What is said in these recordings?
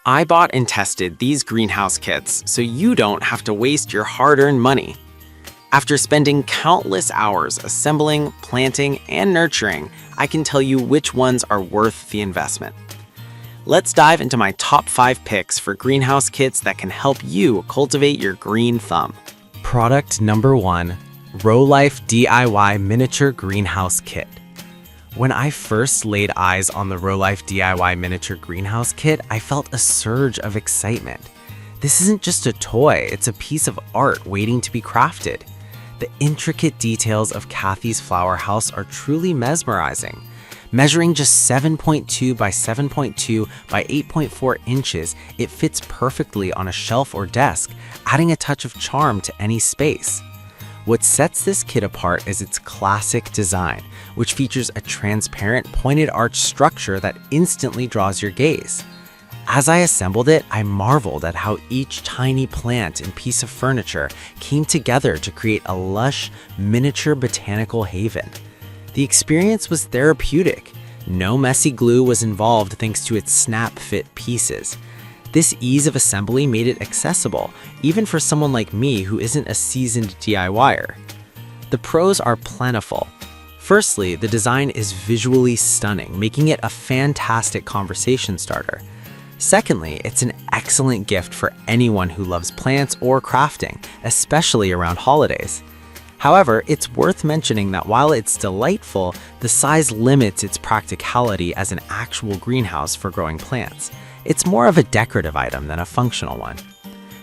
I bought and tested these greenhouse kits so you don't have to waste your hard-earned money. After spending countless hours assembling, planting, and nurturing, I can tell you which ones are worth the investment. Let's dive into my top 5 picks for greenhouse kits that can help you cultivate your green thumb. Product number 1, Rowlife DIY Miniature Greenhouse Kit. When I first laid eyes on the Rowlife DIY Miniature Greenhouse Kit, I felt a surge of excitement. This isn't just a toy, it's a piece of art waiting to be crafted. The intricate details of Kathy's flower house are truly mesmerizing. Measuring just 7.2 by 7.2 by 8.4 inches, it fits perfectly on a shelf or desk, adding a touch of charm to any space. What sets this kit apart is its classic design, which features a transparent pointed arch structure that instantly draws your gaze. As I assembled it, I marveled at how each tiny plant and piece of furniture came together to create a lush, miniature botanical haven. The experience was therapeutic. No messy glue was involved thanks to its snap-fit pieces. This ease of assembly made it accessible, even for someone like me who isn't a seasoned DIYer. The pros are plentiful. Firstly, the design is visually stunning, making it a fantastic conversation starter. Secondly, it's an excellent gift for anyone who loves plants or crafting, especially around holidays. However, it's worth mentioning that while it's delightful, the size limits its practicality as an actual greenhouse for growing plants. It's more of a decorative item than a functional one.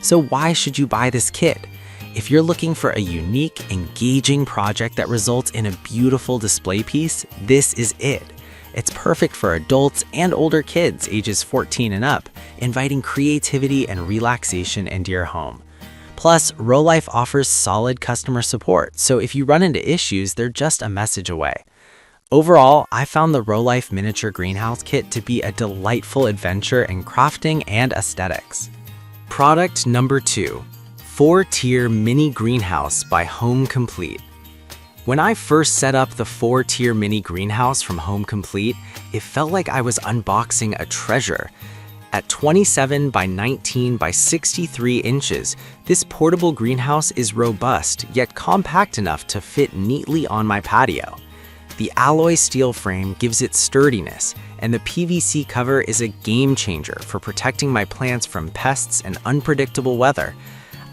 So why should you buy this kit? If you're looking for a unique, engaging project that results in a beautiful display piece, this is it. It's perfect for adults and older kids ages 14 and up, inviting creativity and relaxation into your home. Plus, Rowlife offers solid customer support, so if you run into issues, they're just a message away. Overall, I found the Rowlife Miniature Greenhouse Kit to be a delightful adventure in crafting and aesthetics. Product number 2, 4-Tier Mini Greenhouse by Home Complete. When I first set up the 4-tier mini greenhouse from Home Complete, it felt like I was unboxing a treasure. At 27 by 19 by 63 inches, this portable greenhouse is robust yet compact enough to fit neatly on my patio. The alloy steel frame gives it sturdiness, and the PVC cover is a game changer for protecting my plants from pests and unpredictable weather.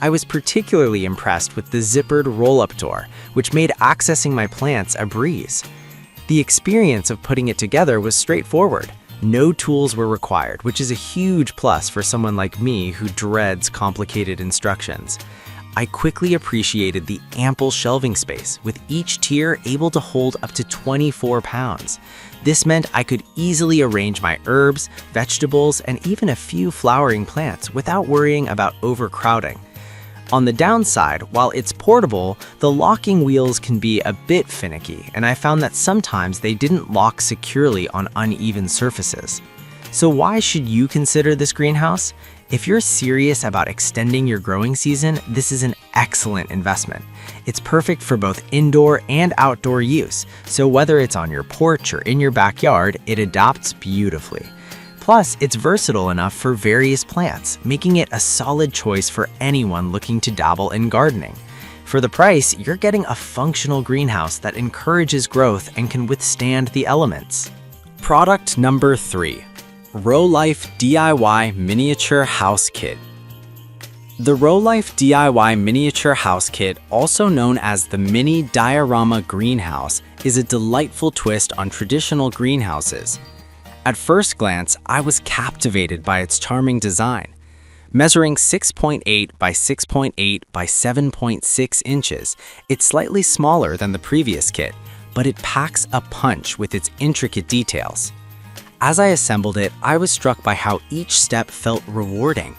I was particularly impressed with the zippered roll-up door, which made accessing my plants a breeze. The experience of putting it together was straightforward. No tools were required, which is a huge plus for someone like me who dreads complicated instructions. I quickly appreciated the ample shelving space, with each tier able to hold up to 24 pounds. This meant I could easily arrange my herbs, vegetables, and even a few flowering plants without worrying about overcrowding. On the downside, while it's portable, the locking wheels can be a bit finicky, and I found that sometimes they didn't lock securely on uneven surfaces. So why should you consider this greenhouse? If you're serious about extending your growing season, this is an excellent investment. It's perfect for both indoor and outdoor use, so whether it's on your porch or in your backyard, it adapts beautifully. Plus, it's versatile enough for various plants, making it a solid choice for anyone looking to dabble in gardening. For the price, you're getting a functional greenhouse that encourages growth and can withstand the elements. Product number 3, Rowlife DIY Miniature House Kit. The Rowlife DIY Miniature House Kit, also known as the Mini Diorama Greenhouse, is a delightful twist on traditional greenhouses. At first glance, I was captivated by its charming design. Measuring 6.8 by 6.8 by 7.6 inches, it's slightly smaller than the previous kit, but it packs a punch with its intricate details. As I assembled it, I was struck by how each step felt rewarding.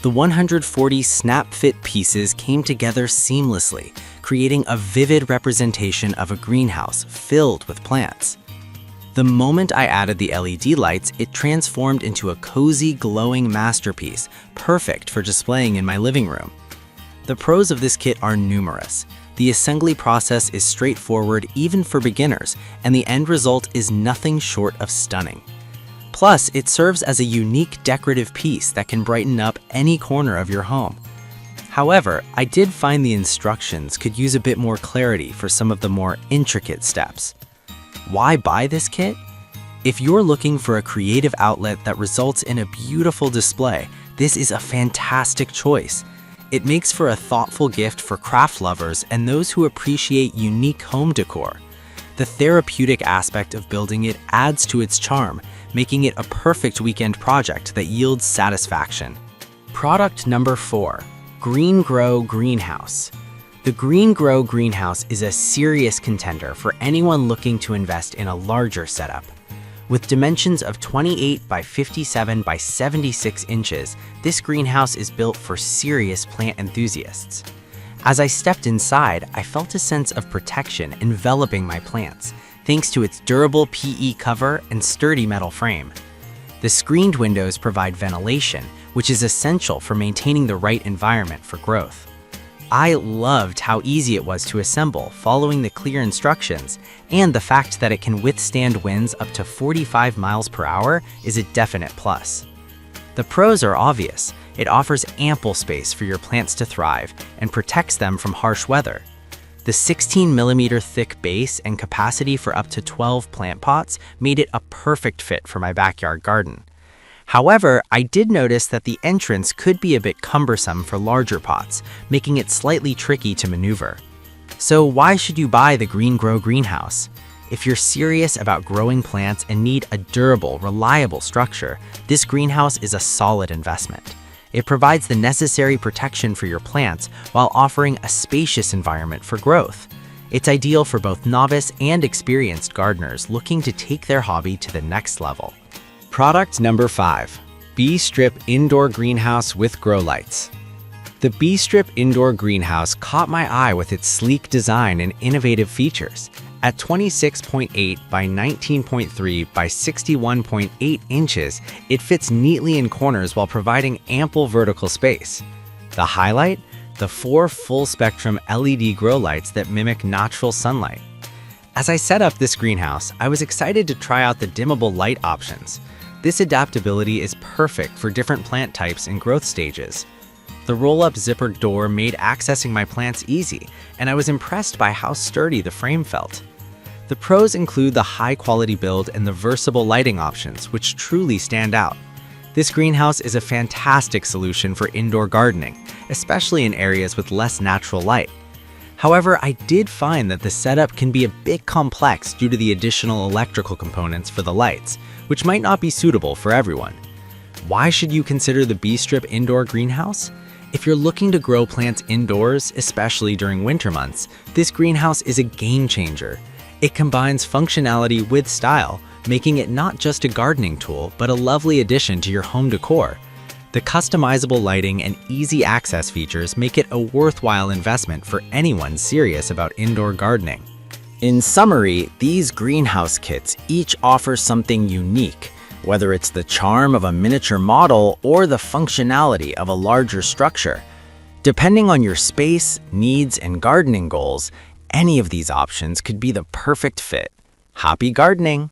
The 140 snap-fit pieces came together seamlessly, creating a vivid representation of a greenhouse filled with plants. The moment I added the LED lights, it transformed into a cozy, glowing masterpiece, perfect for displaying in my living room. The pros of this kit are numerous. The assembly process is straightforward even for beginners, and the end result is nothing short of stunning. Plus, it serves as a unique decorative piece that can brighten up any corner of your home. However, I did find the instructions could use a bit more clarity for some of the more intricate steps. Why buy this kit? If you're looking for a creative outlet that results in a beautiful display, this is a fantastic choice. It makes for a thoughtful gift for craft lovers and those who appreciate unique home decor. The therapeutic aspect of building it adds to its charm, making it a perfect weekend project that yields satisfaction. Product number 4. Green Grow Greenhouse. The Green Grow Greenhouse is a serious contender for anyone looking to invest in a larger setup. With dimensions of 28 by 57 by 76 inches, this greenhouse is built for serious plant enthusiasts. As I stepped inside, I felt a sense of protection enveloping my plants, thanks to its durable PE cover and sturdy metal frame. The screened windows provide ventilation, which is essential for maintaining the right environment for growth. I loved how easy it was to assemble following the clear instructions, and the fact that it can withstand winds up to 45 miles per hour is a definite plus. The pros are obvious. It offers ample space for your plants to thrive and protects them from harsh weather. The 16mm thick base and capacity for up to 12 plant pots made it a perfect fit for my backyard garden. However, I did notice that the entrance could be a bit cumbersome for larger pots, making it slightly tricky to maneuver. So why should you buy the Green Grow Greenhouse? If you're serious about growing plants and need a durable, reliable structure, this greenhouse is a solid investment. It provides the necessary protection for your plants while offering a spacious environment for growth. It's ideal for both novice and experienced gardeners looking to take their hobby to the next level. Product number 5. B-Strip Indoor Greenhouse with Grow Lights. The B-Strip Indoor Greenhouse caught my eye with its sleek design and innovative features. At 26.8 by 19.3 by 61.8 inches, it fits neatly in corners while providing ample vertical space. The highlight? The 4 full-spectrum LED grow lights that mimic natural sunlight. As I set up this greenhouse, I was excited to try out the dimmable light options. This adaptability is perfect for different plant types and growth stages. The roll-up zippered door made accessing my plants easy, and I was impressed by how sturdy the frame felt. The pros include the high-quality build and the versatile lighting options, which truly stand out. This greenhouse is a fantastic solution for indoor gardening, especially in areas with less natural light. However, I did find that the setup can be a bit complex due to the additional electrical components for the lights, which might not be suitable for everyone. Why should you consider the B-Strip Indoor Greenhouse? If you're looking to grow plants indoors, especially during winter months, this greenhouse is a game changer. It combines functionality with style, making it not just a gardening tool, but a lovely addition to your home decor. The customizable lighting and easy access features make it a worthwhile investment for anyone serious about indoor gardening. In summary, these greenhouse kits each offer something unique, whether it's the charm of a miniature model or the functionality of a larger structure. Depending on your space, needs, and gardening goals, any of these options could be the perfect fit. Happy gardening!